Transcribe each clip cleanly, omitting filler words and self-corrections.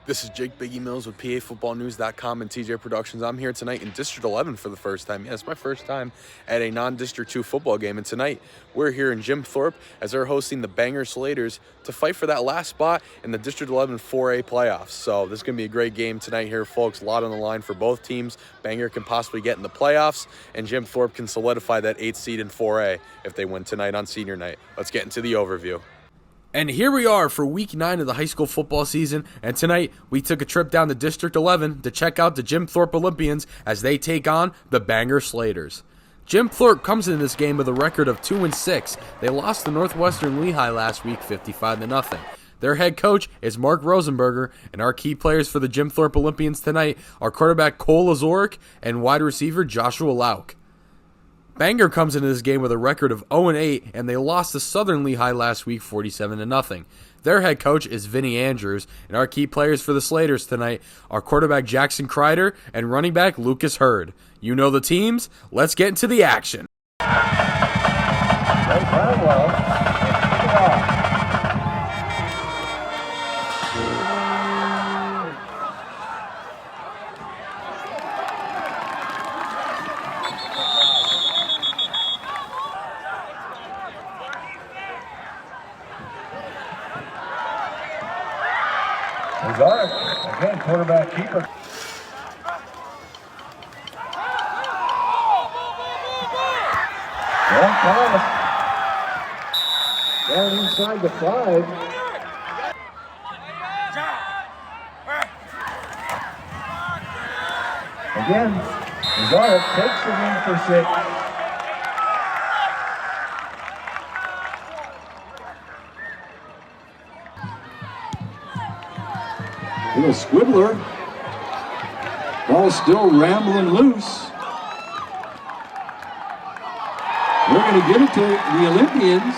This is Jake Biggie Mills with PAFootballNews.com and TJ Productions. I'm here tonight in District 11 for the first time. Yeah, it's my first time at a non-District 2 football game. And tonight, we're here in Jim Thorpe as they're hosting the Bangor Slaters to fight for that last spot in the District 11 4A playoffs. So this is going to be a great game tonight here, folks. A lot on the line for both teams. Bangor can possibly get in the playoffs, and Jim Thorpe can solidify that 8th seed in 4A if they win tonight on senior night. Let's get into the overview. And here we are for week 9 of the high school football season, and tonight we took a trip down to District 11 to check out the Jim Thorpe Olympians as they take on the Bangor Slaters. Jim Thorpe comes into this game with a record of 2-6. They lost to Northwestern Lehigh last week 55-0. Their head coach is Mark Rosenberger, and our key players for the Jim Thorpe Olympians tonight are quarterback Cole Azoric and wide receiver Joshua Lauk. Bangor comes into this game with a record of 0-8, and they lost to Southern Lehigh last week 47-0. Their head coach is Vinny Andrews, and our key players for the Slaters tonight are quarterback Jackson Kreider and running back Lucas Hurd. You know the teams. Let's get into the action. Again, quarterback keeper. Long pass. Down inside the 5. Again, Zarek takes it in for 6. Little squibbler. Ball still rambling loose. We're going to give it to the Olympians.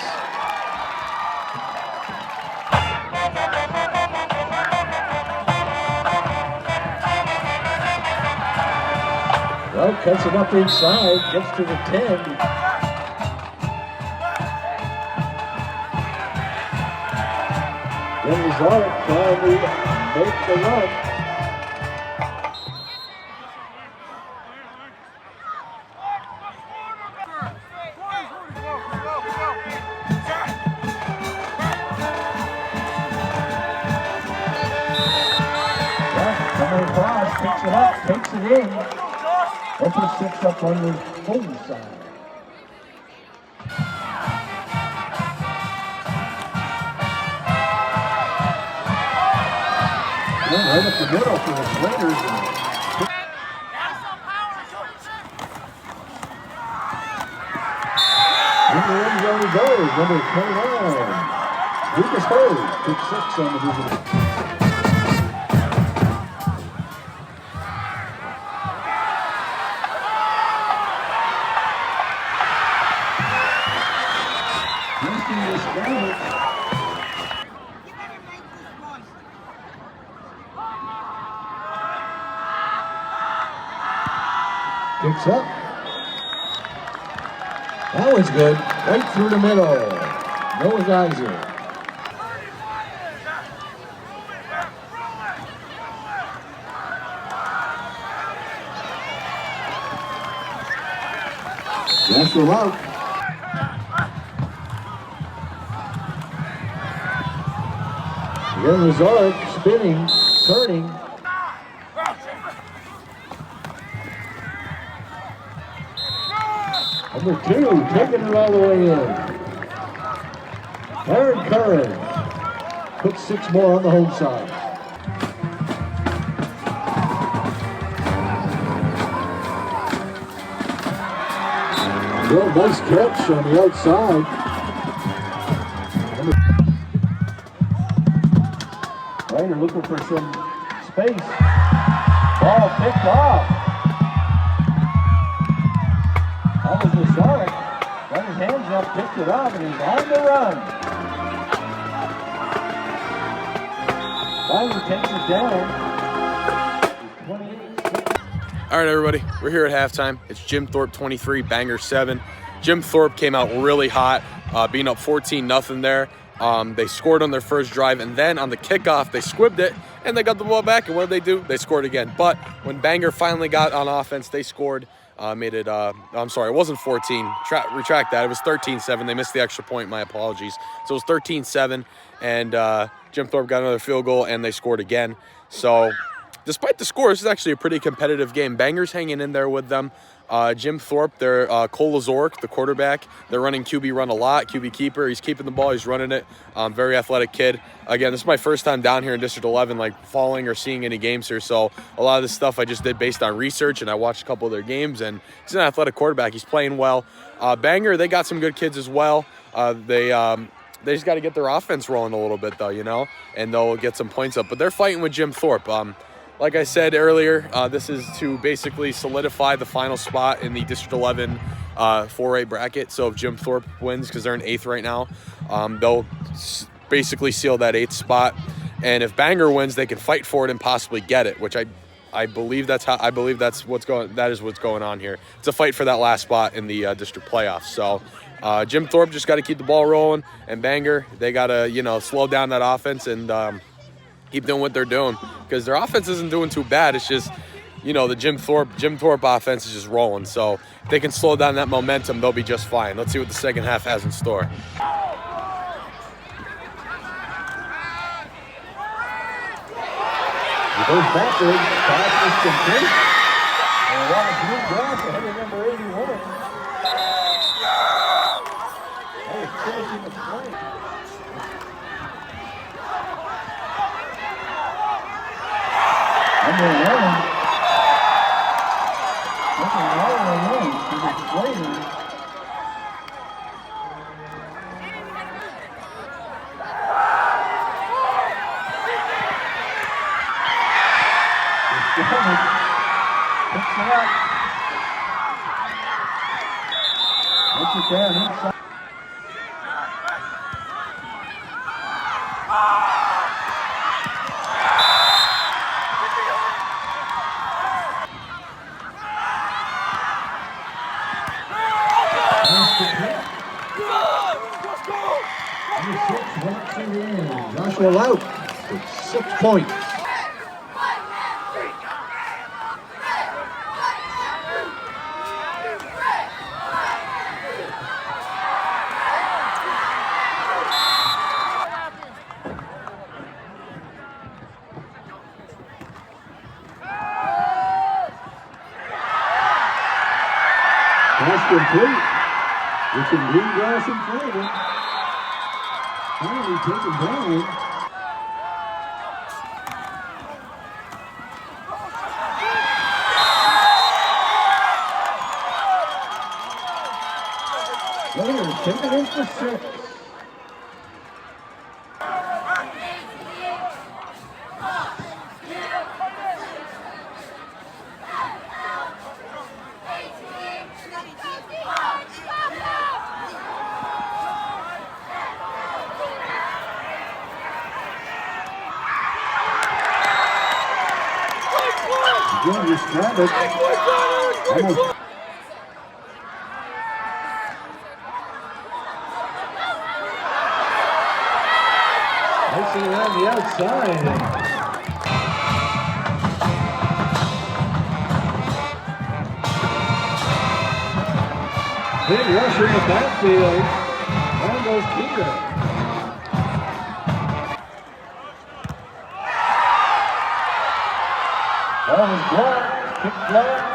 Well, cuts it up inside, gets to the 10. Then Zarek trying to make the run. Coming across, picks it up, takes it in. Opens 6 up on the home side. Right up the middle for the Slaters. In the end zone he goes, number 29. Lucas Hurd took 6 on the visitor. Picks up. That was good. Right through the middle. Noah Geyser. Joshua Lauk. Again, Lazard spinning, turning. Number 2, taking it all the way in. Aaron Curran puts 6 more on the home side. Well, nice catch on the outside. Ryder looking for some space. Ball picked off. That was Lazaric. Got his hands up, picked it up, and he's on the run. Finally takes it down. 28. All right, everybody, we're here at halftime. It's Jim Thorpe 23, Bangor 7. Jim Thorpe came out really hot, being up 14-0 there. They scored on their first drive, and then on the kickoff, they squibbed it, and they got the ball back, and what did they do? They scored again. But when Bangor finally got on offense, they scored, made it, I'm sorry, it wasn't 14. Retract that. It was 13-7. They missed the extra point. My apologies. So it was 13-7, and Jim Thorpe got another field goal, and they scored again. So despite the score, this is actually a pretty competitive game. Bangor's hanging in there with them. Jim Thorpe, they're Cole Lazork, the quarterback. They're running QB run a lot, QB keeper. He's keeping the ball. He's running it. Very athletic kid. Again, this is my first time down here in District 11, like following or seeing any games here. So a lot of this stuff I just did based on research, and I watched a couple of their games, and he's an athletic quarterback. He's playing well. Bangor, they got some good kids as well. They just got to get their offense rolling a little bit, though, you know, and they'll get some points up. But they're fighting with Jim Thorpe. Like I said earlier, this is to basically solidify the final spot in the District 11 4A bracket. So if Jim Thorpe wins, because they're in 8th right now, they'll basically seal that 8th spot. And if Bangor wins, they can fight for it and possibly get it, which I believe that's what's going on here. It's a fight for that last spot in the district playoffs. So Jim Thorpe just got to keep the ball rolling, and Bangor, they got to, you know, slow down that offense and keep doing what they're doing, because their offense isn't doing too bad. It's just, you know, the Jim Thorpe offense is just rolling. So if they can slow down that momentum, they'll be just fine. Let's see what the second half has in store. He goes backwards, pass is complete. And a lot of blue grass ahead of number 81. Hey, finishing the play. Number 11. Number 11 to the Slater. Picks it up. Puts it down inside. Joshua out with 6 points. Pass complete. With some green grass in front of him. Finally taken down. Later, taking in for 6. Again, you grab it. Almost. Racing around the outside. Big rush in the backfield. Down goes Peter. Ball was blocked, kick blocked.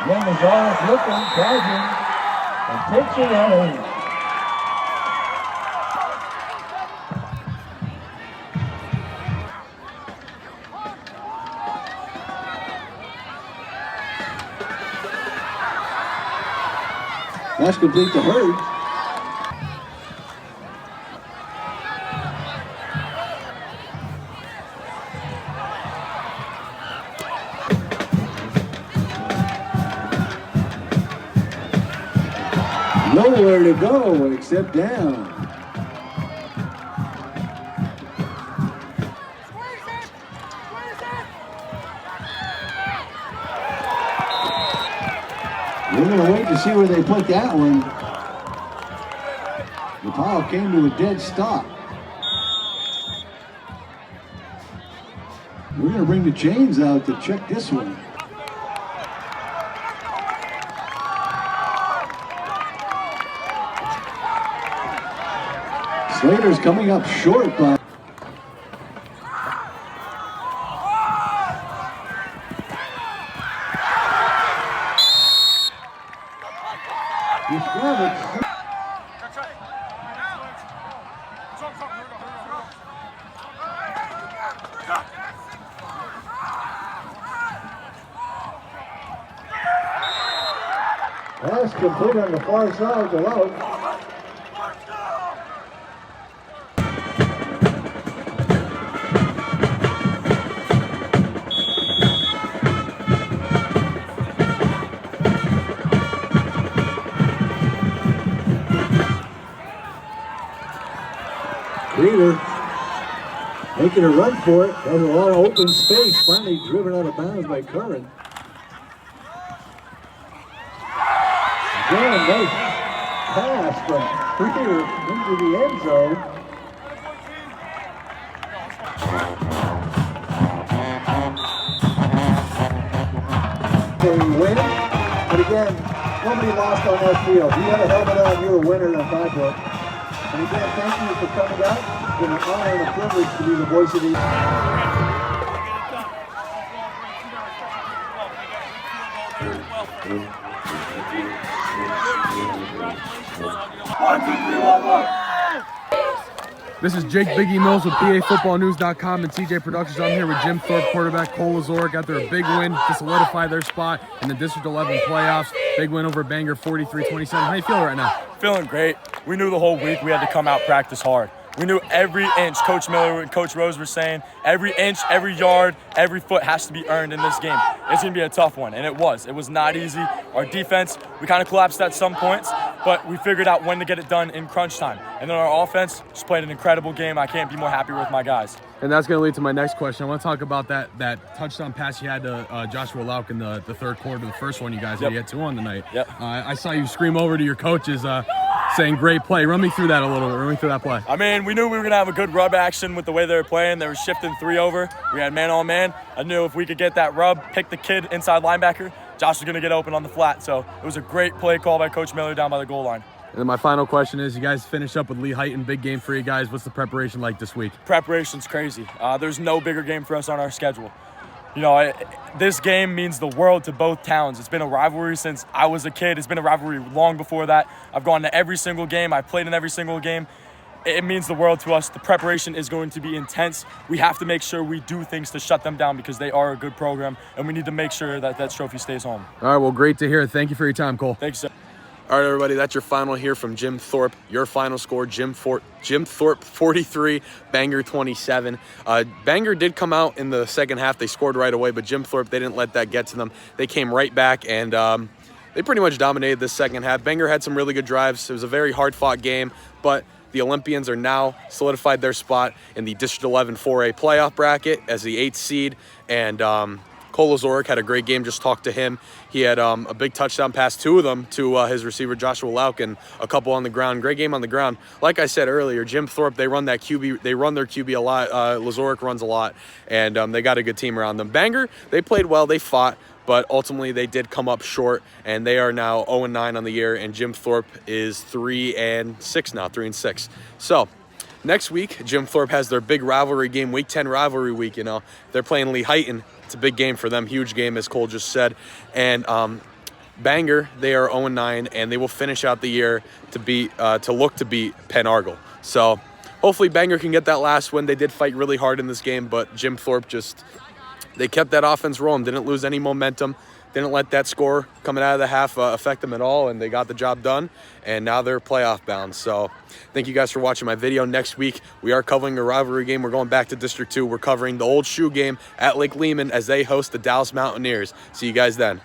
Again, Mazar's looking, charging, and takes it away. That's complete to Hurd. Nowhere to go except down. We're going to wait to see where they put that one. The pile came to a dead stop. We're going to bring the chains out to check this one. Slater's coming up short, but pass complete on the far side, go out. Reader making a run for it. Has a lot of open space. Finally driven out of bounds by Curran. Again, nice pass from Reader into the end zone. They win, but again, nobody lost on that field. You had a helmet on, you're a winner in my book. And again, thank you for coming out. It's been an honor and a privilege to be the voice of these. This is Jake Biggie Mills with PAFootballNews.com and TJ Productions. I'm here with Jim Thorpe, quarterback. Cole Lazoric got their big win to solidify their spot in the District 11 playoffs. Big win over Bangor, 43-27. How you feeling right now? Feeling great. We knew the whole week we had to come out practice hard. We knew every inch, Coach Miller and Coach Rose were saying, every inch, every yard, every foot has to be earned in this game. It's going to be a tough one, and it was. It was not easy. Our defense, we kind of collapsed at some points, but we figured out when to get it done in crunch time. And then our offense just played an incredible game. I can't be more happy with my guys. And that's going to lead to my next question. I want to talk about that touchdown pass you had to Joshua Lauk in the third quarter, the first one you guys had. You had 2 on the night. Yep. I saw you scream over to your coaches saying, great play. Run me through that a little bit. Run me through that play. I mean, we knew we were going to have a good rub action with the way they were playing. They were shifting 3 over. We had man on man. I knew if we could get that rub, pick the kid inside linebacker, Josh was going to get open on the flat. So it was a great play call by Coach Miller down by the goal line. And then my final question is, you guys finished up with Lee Heighton, big game for you guys. What's the preparation like this week? Preparation's crazy. There's no bigger game for us on our schedule. You know, this game means the world to both towns. It's been a rivalry since I was a kid. It's been a rivalry long before that. I've gone to every single game. I've played in every single game. It means the world to us. The preparation is going to be intense. We have to make sure we do things to shut them down because they are a good program, and we need to make sure that that trophy stays home. All right, well, great to hear. Thank you for your time, Cole. Thanks, sir. All right, everybody, that's your final here from Jim Thorpe. Your final score, Jim Thorpe 43, Bangor 27. Bangor did come out in the second half. They scored right away, but Jim Thorpe, they didn't let that get to them. They came right back, and they pretty much dominated this second half. Bangor had some really good drives. It was a very hard-fought game, but the Olympians are now solidified their spot in the District 11 4A playoff bracket as the 8th seed, and Cole Lazoric had a great game. Just talked to him. He had a big touchdown pass, 2 of them, to his receiver, Joshua Lauk, and a couple on the ground. Great game on the ground. Like I said earlier, Jim Thorpe, they run their QB a lot. Lazoric runs a lot, and they got a good team around them. Bangor, they played well. They fought, but ultimately they did come up short, and they are now 0-9 on the year, and Jim Thorpe is 3-6 now, 3-6. So next week, Jim Thorpe has their big rivalry game, Week 10 rivalry week, you know. They're playing Lee Heighton. It's a big game for them, huge game, as Cole just said. And Bangor, they are 0-9, and they will finish out the year to look to beat Penn Argyll. So hopefully Bangor can get that last win. They did fight really hard in this game, but Jim Thorpe they kept that offense rolling, didn't lose any momentum, didn't let that score coming out of the half affect them at all, and they got the job done, and now they're playoff bound. So thank you guys for watching my video. Next week, we are covering a rivalry game. We're going back to District 2. We're covering the old shoe game at Lake Lehman as they host the Dallas Mountaineers. See you guys then.